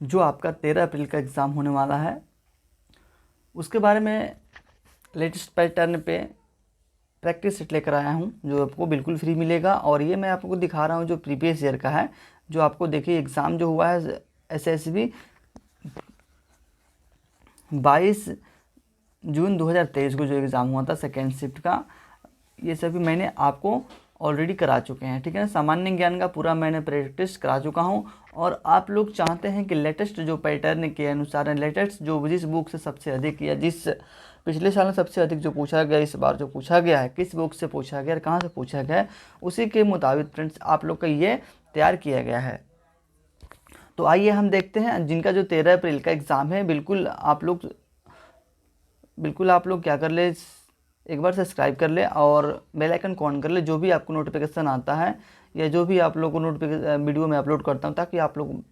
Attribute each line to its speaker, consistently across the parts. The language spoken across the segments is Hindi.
Speaker 1: जो आपका 13 अप्रैल का एग्ज़ाम होने वाला है उसके बारे में लेटेस्ट पैटर्न पे प्रैक्टिस सेट लेकर आया हूँ, जो आपको बिल्कुल फ्री मिलेगा। और ये मैं आपको दिखा रहा हूँ जो प्रीवियस ईयर का है, जो आपको देखिए एग्ज़ाम जो हुआ है एसएसबी 22 जून 2023 को जो एग्ज़ाम हुआ था सेकेंड शिफ्ट का, ये सभी मैंने आपको ऑलरेडी करा चुके हैं। ठीक है ना, सामान्य ज्ञान का पूरा मैंने प्रैक्टिस करा चुका हूँ। और आप लोग चाहते हैं कि लेटेस्ट जो पैटर्न के अनुसार लेटेस्ट जो जिस बुक से सबसे अधिक या जिस पिछले साल में सबसे अधिक जो पूछा गया, इस बार जो पूछा गया है, किस बुक से पूछा गया और कहाँ से पूछा गया है, उसी के मुताबिक फ्रेंड्स आप लोग का ये तैयार किया गया है। तो आइए हम देखते हैं जिनका जो 13 अप्रैल का एग्ज़ाम है। बिल्कुल आप लोग क्या कर ले, एक बार सब्सक्राइब कर ले और बेल आइकन ऑन कर ले, जो भी आपको नोटिफिकेशन आता है या जो भी आप लोग को नोटिफिकेशन वीडियो में अपलोड करता हूँ, ताकि आप लोग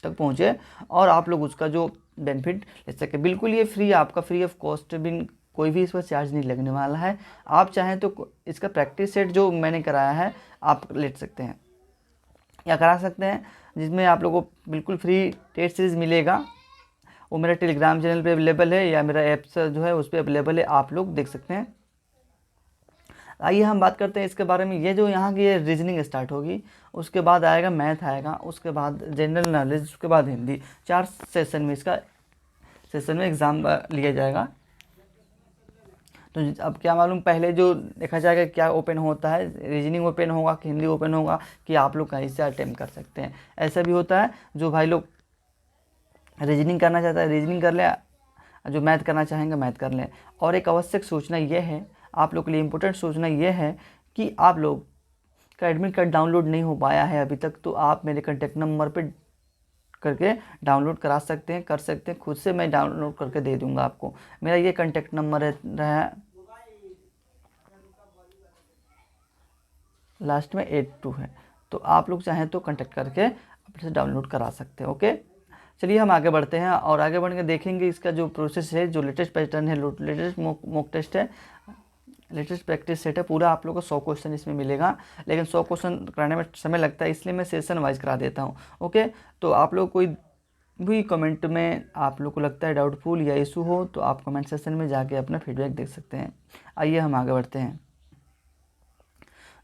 Speaker 1: तक पहुँचे और आप लोग उसका जो बेनिफिट ले सके। बिल्कुल ये फ्री, आपका फ्री ऑफ कॉस्ट, भी कोई भी इस पर चार्ज नहीं लगने वाला है। आप चाहें तो इसका प्रैक्टिस सेट जो मैंने कराया है आप ले सकते हैं या करा सकते हैं, जिसमें आप लोगों को बिल्कुल फ्री टेस्ट सीरीज मिलेगा। वो मेरा टेलीग्राम चैनल पे अवेलेबल है या मेरा ऐप्स जो है उस पर अवेलेबल है, आप लोग देख सकते हैं। आइए हम बात करते हैं इसके बारे में। ये जो यहाँ की ये रीजनिंग स्टार्ट होगी, उसके बाद आएगा मैथ आएगा, उसके बाद जनरल नॉलेज, उसके बाद हिंदी। 4 सेशन में इसका एग्ज़ाम लिया जाएगा। तो अब क्या मालूम, पहले जो देखा जाएगा क्या ओपन होता है, रीजनिंग ओपन होगा कि हिंदी ओपन होगा, कि आप लोग कहीं से अटेम्प्ट कर सकते हैं। ऐसा भी होता है, जो भाई लोग रीजनिंग करना चाहता है रीजनिंग कर ले, जो मैथ करना चाहेंगे मैथ कर लें। और एक आवश्यक सूचना यह है, आप लोग के लिए इम्पोर्टेंट सूचना यह है कि आप लोग का एडमिट कार्ड डाउनलोड नहीं हो पाया है अभी तक, तो आप मेरे कॉन्टैक्ट नंबर पे करके डाउनलोड करा सकते हैं, कर सकते हैं। खुद से मैं डाउनलोड करके दे दूंगा आपको। मेरा ये कॉन्टैक्ट नंबर है लास्ट में 82 है, तो आप लोग चाहें तो कॉन्टैक्ट करके अपने से डाउनलोड करा सकते हैं। ओके, चलिए हम आगे बढ़ते हैं और आगे बढ़ के देखेंगे इसका जो प्रोसेस है, जो लेटेस्ट पैटर्न है, लेटेस्ट मॉक टेस्ट है, लेटेस्ट प्रैक्टिस सेट है। पूरा आप लोग को 100 क्वेश्चन इसमें मिलेगा, लेकिन 100 क्वेश्चन कराने में समय लगता है, इसलिए मैं सेशन वाइज करा देता हूँ। ओके, तो आप लोग कोई भी कमेंट में आप लोग को लगता है डाउटफुल या इशू हो, तो आप कमेंट सेक्शन में जाके अपना फीडबैक देख सकते हैं। आइए हम आगे बढ़ते हैं।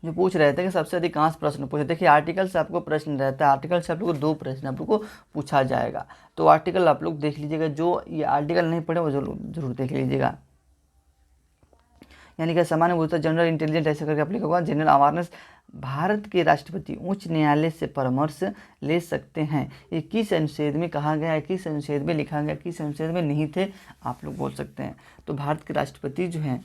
Speaker 1: जो पूछ रहे थे कि सबसे अधिक कहाँ से प्रश्न पूछे, देखिए आर्टिकल से आपको प्रश्न रहता है, आर्टिकल से आप लोग को 2 प्रश्न आप लोग को पूछा जाएगा। तो आर्टिकल आप लोग देख लीजिएगा, जो ये आर्टिकल नहीं पढ़े वो जरूर देख लीजिएगा। यानी कि सामान्य भूत जनरल इंटेलिजेंस ऐसे करके आप लिखोगा। जनरल अवेयरनेस, भारत के राष्ट्रपति उच्च न्यायालय से परामर्श ले सकते हैं। ये किस अनुच्छेद में कहा गया है, किस अनुच्छेद में लिखा गया, किस अनुच्छेद में नहीं थे, आप लोग बोल सकते हैं। तो भारत के राष्ट्रपति जो हैं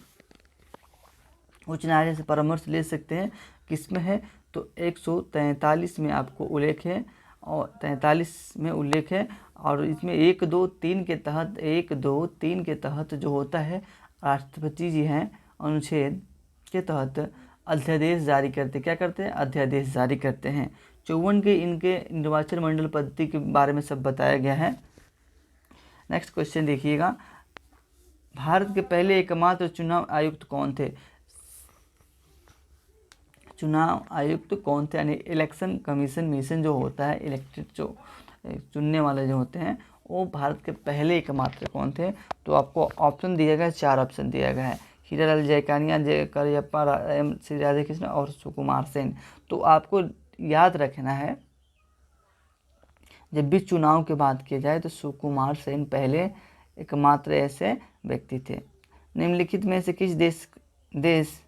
Speaker 1: उच्च न्यायालय से परामर्श ले सकते हैं, किस में है, तो 143 में आपको उल्लेख है और 43 में उल्लेख है। और इसमें 1, 2, 3 के तहत 1, 2, 3 के तहत जो होता है, राष्ट्रपति जी हैं अनुच्छेद के तहत अध्यादेश जारी करते, क्या करते हैं, अध्यादेश जारी करते हैं। 54 के इनके निर्वाचन मंडल पद्धति के बारे में सब बताया गया है। नेक्स्ट क्वेश्चन देखिएगा, भारत के पहले एकमात्र चुनाव आयुक्त कौन थे? चुनाव आयुक्त कौन थे, यानी इलेक्शन कमीशन मिशन जो होता है, इलेक्टेड जो चुनने वाले जो होते हैं, वो भारत के पहले एकमात्र कौन थे? तो आपको ऑप्शन दिया गया है, 4 ऑप्शन दिया गया है। हीरालाल जयकानिया, जय करियप्पा, श्री राधे कृष्ण और सुकुमार सेन। तो आपको याद रखना है, जब भी चुनाव की बात की जाए तो सुकुमार सेन पहले एकमात्र ऐसे व्यक्ति थे। निम्नलिखित में से किस देश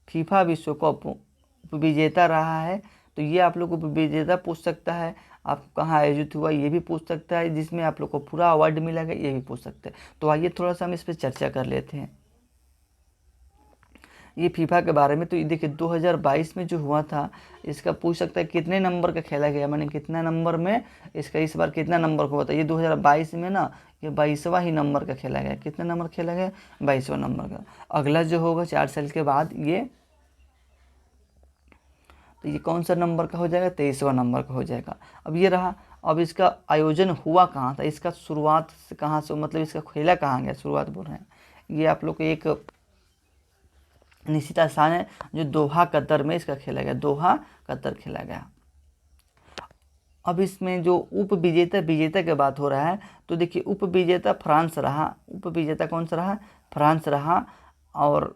Speaker 1: फीफा विश्व कप उपविजेता रहा है? तो ये आप लोग को उपविजेता पूछ सकता है, आप कहाँ आयोजित हुआ ये भी पूछ सकता है, जिसमें आप लोग को पूरा अवार्ड मिला है ये भी पूछ सकते हैं। तो आइए थोड़ा सा हम इस पर चर्चा कर लेते हैं, ये फीफा के बारे में। तो ये देखिए 2022 में जो हुआ था, इसका पूछ सकता है कितने नंबर का खेला गया, मैंने कितना नंबर में इसका इस बार कितना नंबर को बताइए। 2022 में ना ये 22वां ही नंबर का खेला गया। कितना नंबर खेला गया? 22वां नंबर का। अगला जो होगा 4 साल के बाद ये, तो ये कौन सा नंबर का हो जाएगा? 23वां नंबर का हो जाएगा। अब ये रहा, अब इसका आयोजन हुआ कहाँ था, इसका शुरुआत से कहाँ से, मतलब इसका खेला कहाँ गया, शुरुआत बोल रहे हैं। ये आप लोग को एक निश्चित स्थान है जो दोहा कतर में इसका खेला गया, दोहा कतर खेला गया। अब इसमें जो उप विजेता विजेता की बात हो रहा है, तो देखिए उप विजेता फ्रांस रहा, उप विजेता कौन सा रहा, फ्रांस रहा, और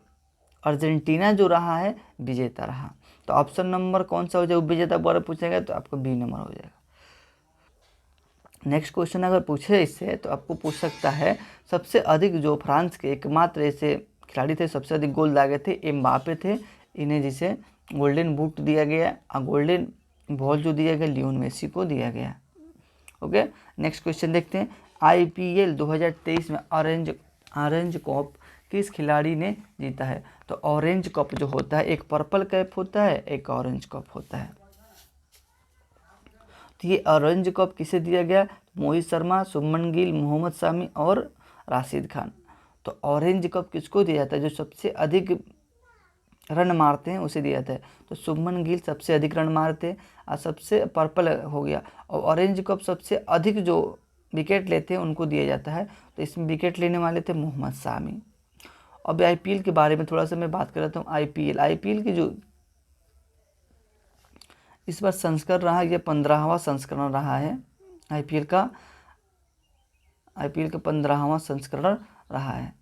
Speaker 1: अर्जेंटीना जो रहा है विजेता रहा। तो ऑप्शन नंबर कौन सा हो जाए, उप विजेता बारे पूछेगा तो आपको बी नंबर हो जाएगा। नेक्स्ट क्वेश्चन अगर पूछे इससे तो आपको पूछ सकता है, सबसे अधिक जो फ्रांस के एकमात्र ऐसे खिलाड़ी थे, सबसे अधिक गोल दागे थे, एम्बापे थे, इन्हें जिसे गोल्डन बूट दिया गया और गोल्डन बॉल जो दिया गया लियोन मेसी को दिया गया। ओके, नेक्स्ट क्वेश्चन देखते हैं। IPL 2023 में ऑरेंज कप किस खिलाड़ी ने जीता है? तो ऑरेंज कप जो होता है, एक पर्पल कैप होता है, एक ऑरेंज कप होता है। तो ये ऑरेंज कप किसे दिया गया? मोहित शर्मा, शुभमन गिल, मोहम्मद शामी और राशिद खान। तो ऑरेंज कप किसको दिया जाता है? जो सबसे अधिक रन मारते हैं उसे दिया जाता है। तो शुभमन गिल सबसे अधिक रन मारते हैं और सबसे पर्पल हो गया, और ऑरेंज कप सबसे अधिक जो विकेट लेते हैं उनको दिया जाता है। तो इसमें विकेट लेने वाले थे मोहम्मद शामी। अब IPL के बारे में थोड़ा सा मैं बात कर रहा हूँ। IPL की जो इस बार संस्करण रहा, यह 15वां संस्करण रहा है। IPL का 15वां संस्करण रहा है।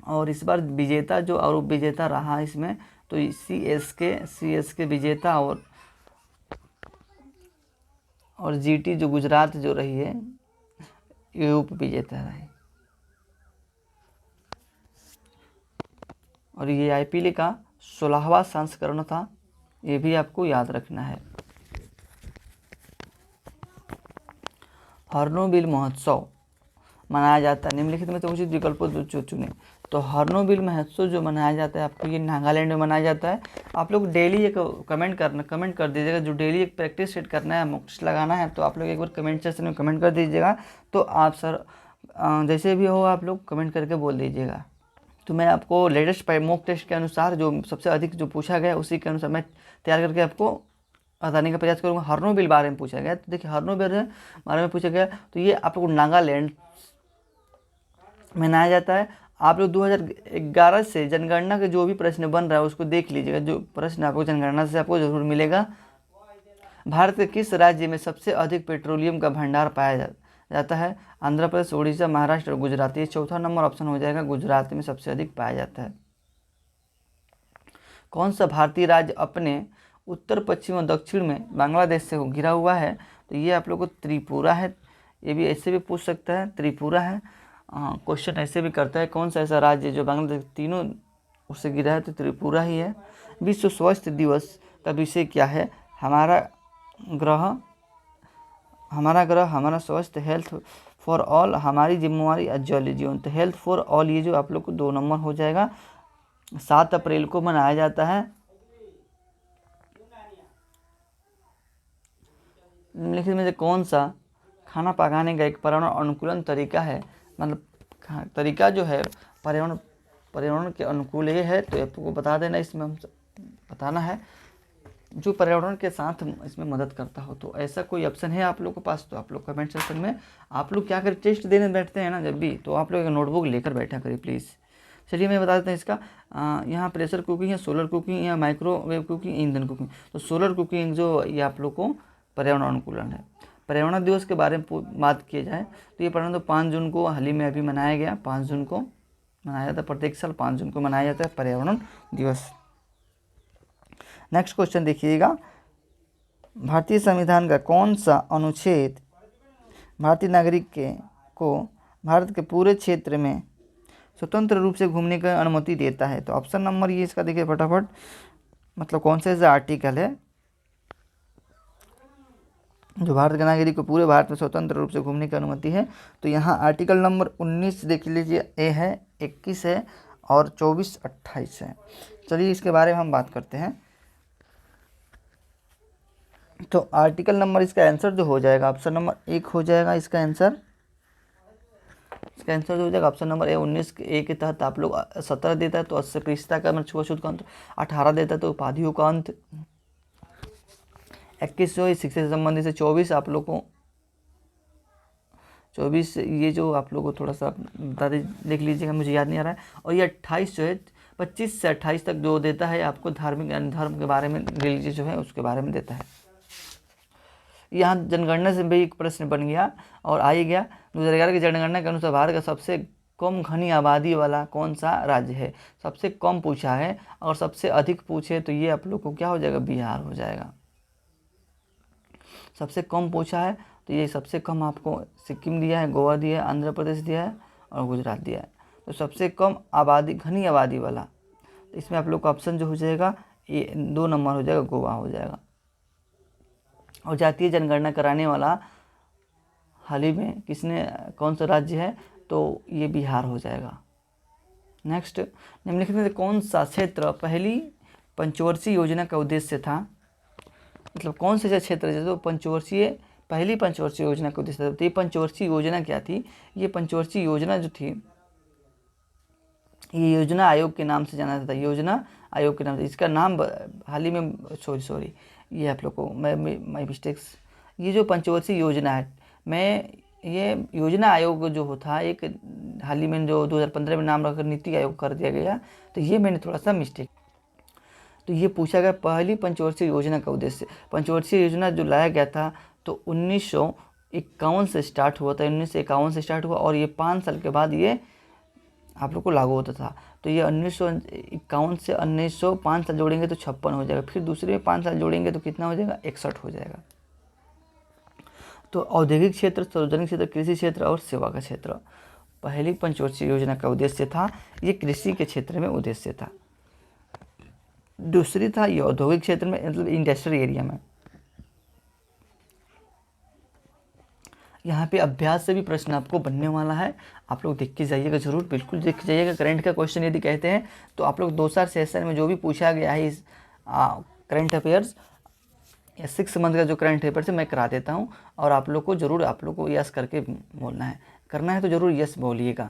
Speaker 1: और इस बार विजेता जो और उप विजेता रहा इसमें, तो CSK विजेता और GT जो गुजरात जो रही है ये उप विजेता रही। और ये IPL का 16वां संस्करण था, ये भी आपको याद रखना है। हॉर्नबिल महोत्सव मनाया जाता है, निम्नलिखित में से उचित विकल्पों जो चुने। तो हॉर्नबिल महोत्सव जो मनाया जाता है आपको, ये नागालैंड में मनाया जाता है। आप लोग डेली एक कमेंट कर दीजिएगा, जो डेली एक प्रैक्टिस सेट करना है, मॉक टेस्ट लगाना है, तो आप लोग एक बार कमेंट सेक्शन में कमेंट कर दीजिएगा। तो आप सर जैसे भी हो आप लोग कमेंट करके बोल दीजिएगा। तो मैं आपको लेटेस्ट मॉक टेस्ट के अनुसार जो सबसे अधिक जो पूछा गया उसी के अनुसार मैं तैयार करके आपको बताने का प्रयास करूँगा। हॉर्नबिल बारे में पूछा गया, तो देखिए हॉर्नबिल बारे में पूछा गया, तो ये आप लोग नागालैंड मनाया जाता है। आप लोग 2011 से जनगणना के जो भी प्रश्न बन रहा है उसको देख लीजिएगा, जो प्रश्न आपको जनगणना से आपको जरूर मिलेगा। भारत के किस राज्य में सबसे अधिक पेट्रोलियम का भंडार पाया जाता है? आंध्र प्रदेश, उड़ीसा, महाराष्ट्र और गुजरात। ये चौथा नंबर ऑप्शन हो जाएगा, गुजरात में सबसे अधिक पाया जाता है। कौन सा भारतीय राज्य अपने उत्तर पश्चिम और दक्षिण में बांग्लादेश से घिरा हुआ है? तो ये आप लोग को त्रिपुरा है। ये भी ऐसे भी पूछ सकता है, त्रिपुरा है। क्वेश्चन ऐसे भी करता है, कौन सा ऐसा राज्य जो बांग्लादेश तीनों उससे घिरा है? तो त्रिपुरा ही है। विश्व स्वास्थ्य दिवस का विषय क्या है? हमारा ग्रह हमारा स्वास्थ्य, हेल्थ फॉर ऑल, हमारी जिम्मेवारी, उज्ज्वल जीवन। तो हेल्थ फॉर ऑल ये जो आप लोग को 2 नंबर हो जाएगा। 7 अप्रैल को मनाया जाता है। निम्नलिखित में से कौन सा खाना पकाने का एक पर्यावरण अनुकूलन तरीका है? मतलब तरीका जो है पर्यावरण के अनुकूल ये है, तो आपको बता देना, इसमें हम बताना है जो पर्यावरण के साथ इसमें मदद करता हो। तो ऐसा कोई ऑप्शन है आप लोग के पास, तो आप लोग कमेंट सेक्शन में आप लोग क्या करें, टेस्ट देने बैठते हैं ना जब भी, तो आप लोग एक नोटबुक लेकर बैठा करिए प्लीज़। चलिए मैं बता देता हूँ इसका। यहाँ प्रेशर कुकिंग है, सोलर कुकिंग या माइक्रोवेव कुकिंग, ईंधन कुकिंग। तो सोलर कुकिंग जो ये आप लोग को पर्यावरण अनुकूलन है। पर्यावरण दिवस के बारे में बात किया जाए तो ये पर्यावरण 5 जून को हाल ही में अभी मनाया गया। 5 जून को मनाया जाता है, प्रत्येक साल 5 जून को मनाया जाता है पर्यावरण दिवस। नेक्स्ट क्वेश्चन देखिएगा, भारतीय संविधान का कौन सा अनुच्छेद भारतीय नागरिक को भारत के पूरे क्षेत्र में स्वतंत्र रूप से घूमने की अनुमति देता है? तो ऑप्शन नंबर ये इसका देखिए फटाफट, मतलब कौन सा ऐसा आर्टिकल है जो भारत के नागरिक को पूरे भारत में स्वतंत्र रूप से घूमने की अनुमति है? तो यहाँ आर्टिकल नंबर 19 देख लीजिए, ए है, 21 है और 24, 28 है। चलिए इसके बारे में हम बात करते हैं। तो आर्टिकल नंबर इसका आंसर जो हो जाएगा ऑप्शन नंबर 1 हो जाएगा इसका आंसर। इसका आंसर जो हो जाएगा ऑप्शन नंबर 19 ए के तहत आप लोग 17 देता है तो अस्पृश्यता का मतलब छुआछूत का अंत, 18 देता है तो उपाधियों का अंत, 21 जो शिक्षा से संबंधित है, 24 आप लोग को 24 ये जो आप लोग को थोड़ा सा बता देख लीजिएगा, मुझे याद नहीं आ रहा है। और ये 28 जो है 25 से 28 तक जो देता है आपको धार्मिक यानी धर्म के बारे में, रिलीजियस जो है उसके बारे में देता है। यहाँ जनगणना से भी एक प्रश्न बन गया और आ ही गया। 2011 की जनगणना के अनुसार भारत का सबसे कम घनी आबादी वाला कौन सा राज्य है? सबसे कम पूछा है, और सबसे अधिक पूछे तो ये आप लोग को क्या हो जाएगा, बिहार हो जाएगा। सबसे कम पूछा है तो ये सबसे कम आपको सिक्किम दिया है, गोवा दिया है, आंध्र प्रदेश दिया है और गुजरात दिया है। तो सबसे कम आबादी, घनी आबादी वाला, तो इसमें आप लोग का ऑप्शन जो हो जाएगा ये 2 नंबर हो जाएगा, गोवा हो जाएगा। और जातीय जनगणना कराने वाला हाल ही में किसने, कौन सा राज्य है, तो ये बिहार हो जाएगा। नेक्स्ट, निम्नलिखित में कौन सा क्षेत्र पहली पंचवर्षीय योजना का उद्देश्य था? मतलब कौन से क्षेत्र है जो पहली पंचवर्षीय योजना का उद्देश्य था? तो ये पंचवर्षीय योजना क्या थी? ये पंचवर्षीय योजना जो थी ये योजना आयोग के नाम से जाना जाता है, योजना आयोग के नाम से। इसका नाम हाल ही में सॉरी ये आप लोग को माई मिस्टेक्स, ये जो पंचवर्षीय योजना है, मैं ये योजना आयोग जो होता है एक हाल ही में जो 2015 में नाम रखकर नीति आयोग कर दिया गया, तो ये मैंने थोड़ा सा मिस्टेक। तो ये पूछा गया पहली पंचवर्षीय योजना का उद्देश्य। पंचवर्षीय योजना जो लाया गया था तो 1951 से स्टार्ट हुआ था, 1951 से स्टार्ट हुआ और ये 5 साल के बाद ये आप लोग को लागू होता था। तो ये 1951 से 1905 साल जोड़ेंगे तो 56 हो जाएगा, फिर दूसरे में 5 साल जोड़ेंगे तो कितना हो जाएगा, 61 हो जाएगा। तो औद्योगिक क्षेत्र, सार्वजनिक क्षेत्र, कृषि क्षेत्र और सेवा का क्षेत्र, पहली पंचवर्षीय योजना का उद्देश्य था ये कृषि के क्षेत्र में उद्देश्य था। दूसरी था ये औद्योगिक क्षेत्र में, मतलब इंडस्ट्रियल एरिया में। यहाँ पे अभ्यास से भी प्रश्न आपको बनने वाला है, आप लोग देख के जाइएगा, जरूर बिल्कुल देख के जाइएगा। करंट का क्वेश्चन यदि कहते हैं तो आप लोग 2 सेशन में जो भी पूछा गया है इस करंट अफेयर्स या 6 मंथ का जो करंट अफेयर्स है मैं करा देता हूँ, और आप लोग को जरूर आप लोग को यस करके बोलना है, करना है तो जरूर यस बोलिएगा।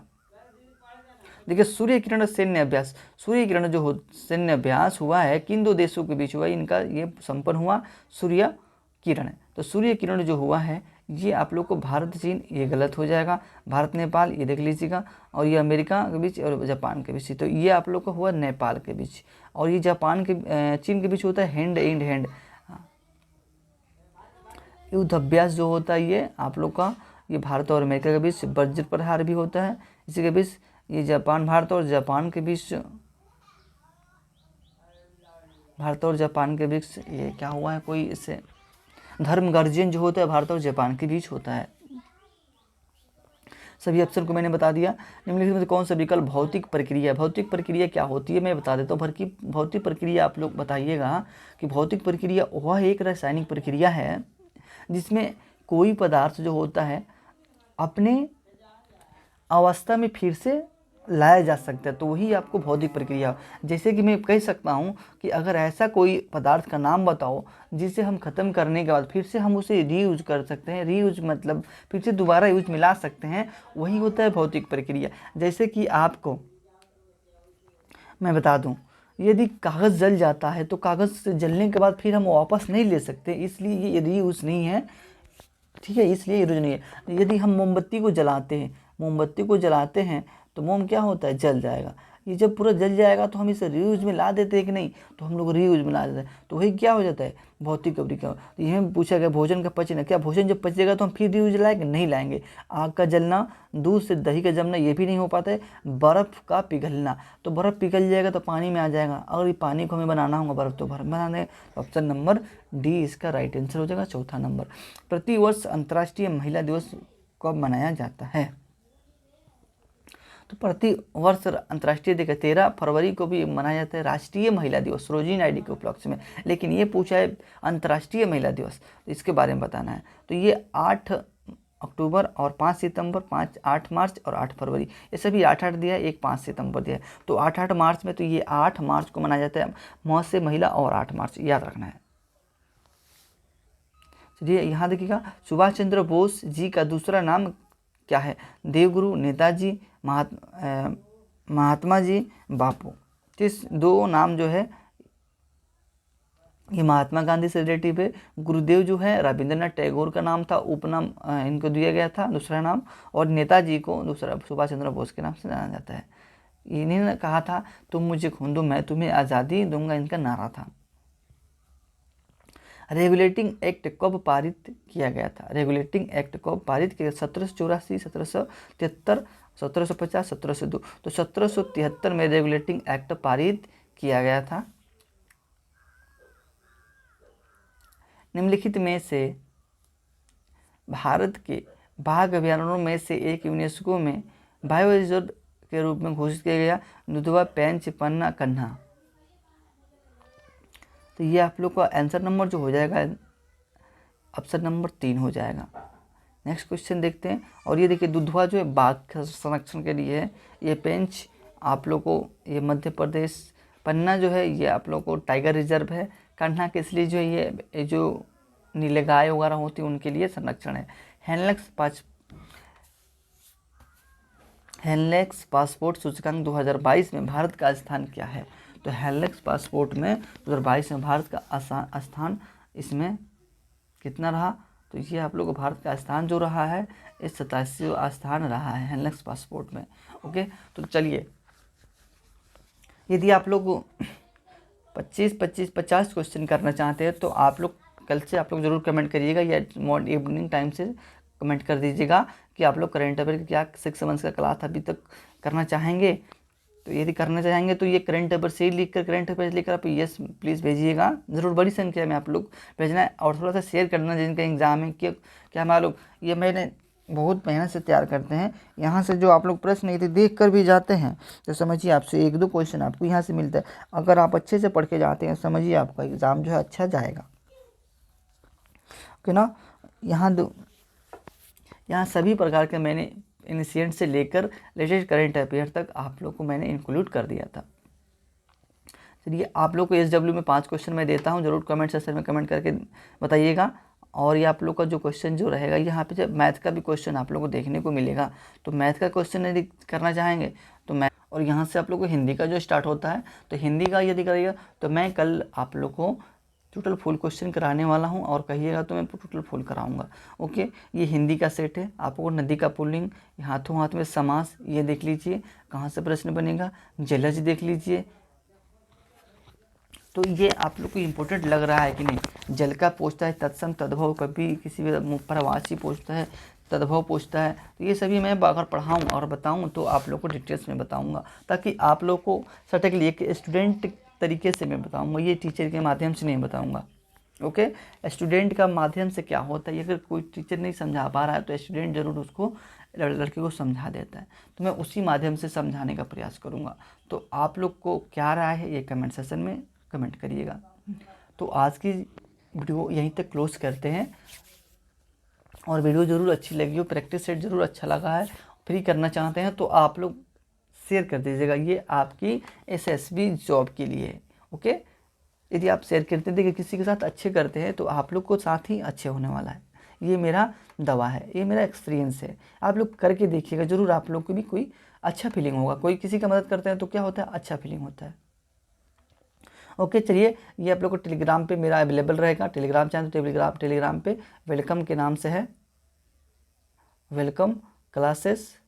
Speaker 1: देखिए सूर्य किरण और सैन्य अभ्यास, सूर्य किरण जो सैन्य अभ्यास हुआ है किन 2 देशों के बीच हुआ, इनका ये संपन्न हुआ सूर्य किरण। तो सूर्य किरण जो हुआ है ये आप लोग को भारत चीन, ये गलत हो जाएगा, भारत नेपाल ये देख लीजिएगा, और ये अमेरिका के बीच और जापान के बीच। तो ये आप लोग का हुआ नेपाल के बीच, और ये जापान के चीन के बीच होता है हैंड इन हैंड। युद्ध अभ्यास जो होता है ये आप लोग का ये भारत और अमेरिका के बीच, वज्र प्रहार भी होता है इसी के बीच, ये जापान भारत और जापान के बीच, भारत और जापान के बीच ये क्या हुआ है, कोई इससे धर्म गर्जन जो होता है भारत और जापान के बीच होता है। सभी ऑप्शन को मैंने बता दिया। निम्नलिखित में कौन सा विकल्प भौतिक प्रक्रिया, भौतिक प्रक्रिया क्या होती है मैं बता देता हूँ। भौतिक प्रक्रिया आप लोग बताइएगा कि भौतिक प्रक्रिया वह एक रासायनिक प्रक्रिया है जिसमें कोई पदार्थ जो होता है अपने अवस्था में फिर से लाया जा सकता है, तो वही आपको भौतिक प्रक्रिया। जैसे कि मैं कह सकता हूँ कि अगर ऐसा कोई पदार्थ का नाम बताओ जिसे हम ख़त्म करने के बाद फिर से हम उसे रीयूज कर सकते हैं, रीयूज मतलब फिर से दोबारा यूज मिला सकते हैं, वही होता है भौतिक प्रक्रिया। जैसे कि आपको मैं बता दूँ, यदि कागज़ जल जाता है तो कागज़ जलने के बाद फिर हम वापस नहीं ले सकते, इसलिए ये रीयूज नहीं है, ठीक है, इसलिए यूज नहीं है। यदि हम मोमबत्ती को जलाते हैं तो मोम क्या होता है, जल जाएगा। ये जब पूरा जल जाएगा तो हम इसे रीयूज में ला देते हैं कि नहीं, तो हम लोग रीयूज में ला देते हैं, तो वही क्या हो जाता है, भौतिक प्रक्रिया। तो यह पूछा गया भोजन का पचना, क्या भोजन जब पचेगा तो हम फिर रीयूज लाएंगे, नहीं लाएंगे। आग का जलना, दूध से दही का जमना, ये भी नहीं हो पाता है। बर्फ़ का पिघलना, तो बर्फ़ पिघल जाएगा तो पानी में आ जाएगा, अगर ये पानी को हमें बनाना होगा बर्फ़ तो बर्फ़ बनाने। ऑप्शन नंबर डी इसका राइट आंसर हो जाएगा। चौथा नंबर, प्रतिवर्ष अंतर्राष्ट्रीय महिला दिवस कब मनाया जाता है? तो प्रति वर्ष अंतर्राष्ट्रीय दिवस 13 फरवरी को भी मनाया जाता है राष्ट्रीय महिला दिवस, सरोजिनी नायडू के उपलक्ष्य में। लेकिन ये पूछा है अंतर्राष्ट्रीय महिला दिवस, तो इसके बारे में बताना है। तो ये 8 अक्टूबर और 5 सितंबर, 8 मार्च और 8 फरवरी, ये सभी 8-8 दिया है, एक 5 सितंबर दिया है। तो 8-8 मार्च में, तो ये 8 मार्च को मनाया जाता है, मौ से महिला, और 8 मार्च याद रखना है। चलिए यहाँ देखिएगा, सुभाष चंद्र बोस जी का दूसरा नाम क्या है? देवगुरु, नेताजी, महात्मा जी, बापू। इस 2 नाम जो है ये महात्मा गांधी से रिलेटिव है। गुरुदेव जो है रविंद्रनाथ टैगोर का नाम था, उपनाम इनको दिया गया था दूसरा नाम, और नेताजी को दूसरा सुभाष चंद्र बोस के नाम से जाना जाता है। इन्हीं कहा था तुम मुझे खून दो मैं तुम्हें आज़ादी दूंगा, इनका नारा था। रेगुलेटिंग एक्ट कब पारित किया गया था? रेगुलेटिंग एक्ट कब पारित किया? 1784, 1773, 1750, 1702। तो 1773 में रेगुलेटिंग एक्ट पारित किया गया था। निम्नलिखित में से भारत के बाघ अभयारण्यों में से एक यूनेस्को में बायोरिजर्व के रूप में घोषित किया गया, दुधवा, पेंच, पन्ना, कन्हा। तो ये आप लोग का आंसर नंबर जो हो जाएगा ऑप्शन नंबर 3 हो जाएगा। नेक्स्ट क्वेश्चन देखते हैं। और ये देखिए दुधवा जो है बाघ संरक्षण के लिए है, ये पेंच आप लोग को ये मध्य प्रदेश, पन्ना जो है ये आप लोग को टाइगर रिजर्व है, कन्हा के इसलिए जो ये जो नीले गाय वगैरह होती है उनके लिए संरक्षण है। हेनलेक्स पासपोर्ट सूचकांक 2022 में भारत का स्थान क्या है? तो हेनलेक्स पासपोर्ट में 2022 में भारत का स्थान इसमें कितना रहा? तो ये आप लोग को भारत का स्थान जो रहा है इस 87वां स्थान रहा है हेनलेक्स पासपोर्ट में। ओके, तो चलिए यदि आप लोग 50 क्वेश्चन करना चाहते हैं तो आप लोग कल से आप लोग ज़रूर कमेंट करिएगा या इवनिंग टाइम से कमेंट कर दीजिएगा कि आप लोग करंट अफेयर क्या 6 मंथ्स का क्लास अभी तक करना चाहेंगे। तो यदि करना चाहेंगे तो ये करंट अफेयर से ही लिखकर करंट अफेयर लिखकर आप यस प्लीज़ भेजिएगा, ज़रूर बड़ी संख्या में आप लोग भेजना है और थोड़ा सा शेयर करना जिनका एग्ज़ाम है कि क्या मालूम ये मैंने बहुत मेहनत से तैयार करते हैं। यहाँ से जो आप लोग प्रश्न यदि देख कर भी जाते हैं तो समझिए आपसे 1-2 क्वेश्चन आपको यहाँ से मिलता है। अगर आप अच्छे से पढ़ के जाते हैं समझिए आपका एग्ज़ाम जो है अच्छा जाएगा। ओके ना, यहाँ सभी प्रकार के मैंने इनिशिएंट से लेकर लेटेस्ट करंट अफेयर तक आप लोग को मैंने इंक्लूड कर दिया था। चलिए आप लोग को SW में 5 क्वेश्चन मैं देता हूँ, ज़रूर कमेंट सेक्शन में कमेंट करके बताइएगा। और ये आप लोग का जो क्वेश्चन जो रहेगा यहाँ पे जब मैथ का भी क्वेश्चन आप लोग को देखने को मिलेगा, तो मैथ का क्वेश्चन यदि करना चाहेंगे तो मैथ, और यहाँ से आप लोग को हिंदी का जो स्टार्ट होता है तो हिंदी का यदि करिएगा तो मैं कल आप लोग को टोटल फुल क्वेश्चन कराने वाला हूँ और कहिएगा तो मैं टोटल फुल कराऊंगा। ओके, ये हिंदी का सेट है। आपको नदी का पुल्लिंग, हाथों हाथ में समास, ये देख लीजिए कहाँ से प्रश्न बनेगा, जलज देख लीजिए। तो ये आप लोग को इम्पोर्टेंट लग रहा है कि नहीं? जल का पूछता है तत्सम तद्भव, कभी किसी परवासी पूछता है तद्भव पूछता है। तो ये सभी मैं अगर पढ़ाऊँ और बताऊँ तो आप लोग को डिटेल्स में बताऊँगा ताकि आप लोग को सटकली एक स्टूडेंट तरीके से मैं बताऊंगा, ये टीचर के माध्यम से नहीं बताऊंगा। ओके, स्टूडेंट का माध्यम से क्या होता है, अगर कोई टीचर नहीं समझा पा रहा है तो स्टूडेंट ज़रूर उसको लड़के को समझा देता है, तो मैं उसी माध्यम से समझाने का प्रयास करूंगा। तो आप लोग को क्या राय है ये कमेंट सेक्शन में कमेंट करिएगा। तो आज की वीडियो यहीं तक क्लोज करते हैं। और वीडियो ज़रूर अच्छी लगी हो, प्रैक्टिस सेट ज़रूर अच्छा लगा है, फ्री करना चाहते हैं तो आप लोग शेयर कर दीजिएगा, ये आपकी SSB जॉब के लिए है। ओके, यदि आप शेयर करते हैं, देखिए किसी के साथ अच्छे करते हैं तो आप लोग को साथ ही अच्छे होने वाला है, ये मेरा दवा है, ये मेरा एक्सपीरियंस है। आप लोग करके देखिएगा, ज़रूर आप लोग को भी कोई अच्छा फीलिंग होगा। कोई किसी का मदद करते हैं तो क्या होता है, अच्छा फीलिंग होता है। ओके, चलिए ये आप लोग को टेलीग्राम पे मेरा अवेलेबल रहेगा, टेलीग्राम चैनल टेलीग्राम पे वेलकम के नाम से है, वेलकम क्लासेस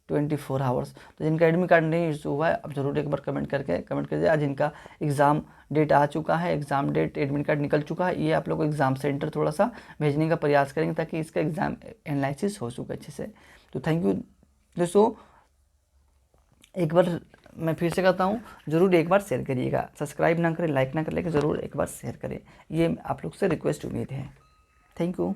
Speaker 1: 24 आवर्स। तो जिनका एडमिट कार्ड नहीं इशू हुआ है अब ज़रूर एक बार कमेंट कीजिए। आज जिनका एग्ज़ाम डेट आ चुका है, एग्ज़ाम डेट एडमिट कार्ड निकल चुका है, ये आप लोग एग्ज़ाम सेंटर थोड़ा सा भेजने का प्रयास करेंगे ताकि इसका एग्ज़ाम एनालिसिस हो सके अच्छे से। तो थैंक यू दोस्तों, एक बार मैं फिर से कहता हूँ, ज़रूर एक बार शेयर करिएगा, सब्सक्राइब ना करें, लाइक ना कर लेकिन ज़रूर एक बार शेयर करें, ये आप लोग से रिक्वेस्ट उम्मीद है। Thank you.